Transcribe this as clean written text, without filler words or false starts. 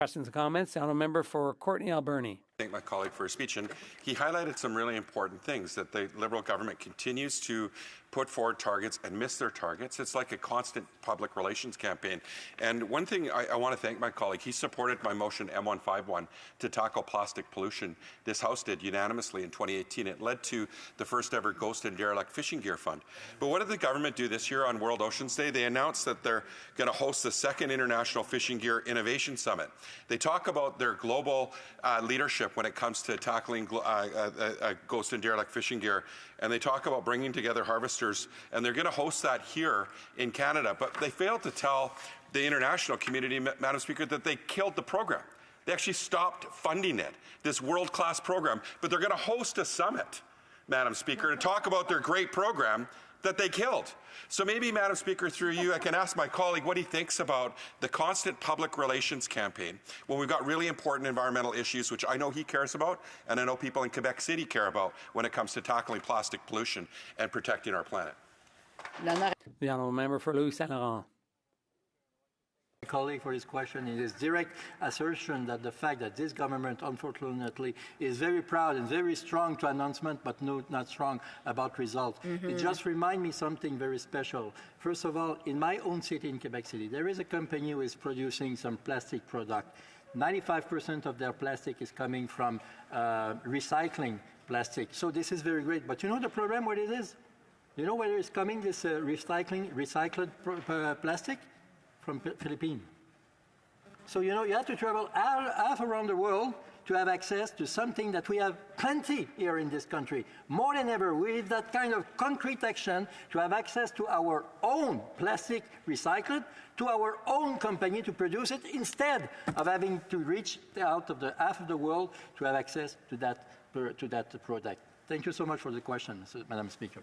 Questions and comments? The honourable member for Courtenay-Alberni. Thank my colleague for his speech, and he highlighted some really important things, that the Liberal government continues to put forward targets and miss their targets. It's like a constant public relations campaign. And one thing I want to thank my colleague, he supported my motion M151 to tackle plastic pollution. This House did unanimously in 2018. It led to the first ever Ghost and Derelict Fishing Gear Fund. But what did the government do this year on World Oceans Day? They announced that they're going to host the second International Fishing Gear Innovation Summit. They talk about their global leadership when it comes to tackling ghost and derelict fishing gear, and they talk about bringing together harvesters, and they're going to host that here in Canada. But they failed to tell the international community, Madam Speaker, that they killed the program. They actually stopped funding it, this world-class program, but they're going to host a summit, Madam Speaker, to talk about their great program that they killed. So maybe, Madam Speaker, through you, I can ask my colleague what he thinks about the constant public relations campaign when we've got really important environmental issues, which I know he cares about, and I know people in Quebec City care about when it comes to tackling plastic pollution and protecting our planet. The honourable member for Louis Saint Laurent. Colleague for his question. It is direct assertion that the fact that this government, unfortunately, is very proud and very strong to announcement, but not strong about results. It just reminds me something very special. First of all, in my own city, in Quebec City, there is a company who is producing some plastic product. 95% of their plastic is coming from recycling plastic. So this is very great. But you know the problem, what it is? You know where it's coming, this recycled plastic? From Philippines. So, you know, you have to travel half around the world to have access to something that we have plenty here in this country. More than ever, we need that kind of concrete action to have access to our own plastic recycled, to our own company to produce it, instead of having to reach out of the half of the world to have access to that product. Thank you so much for the question, Madam Speaker.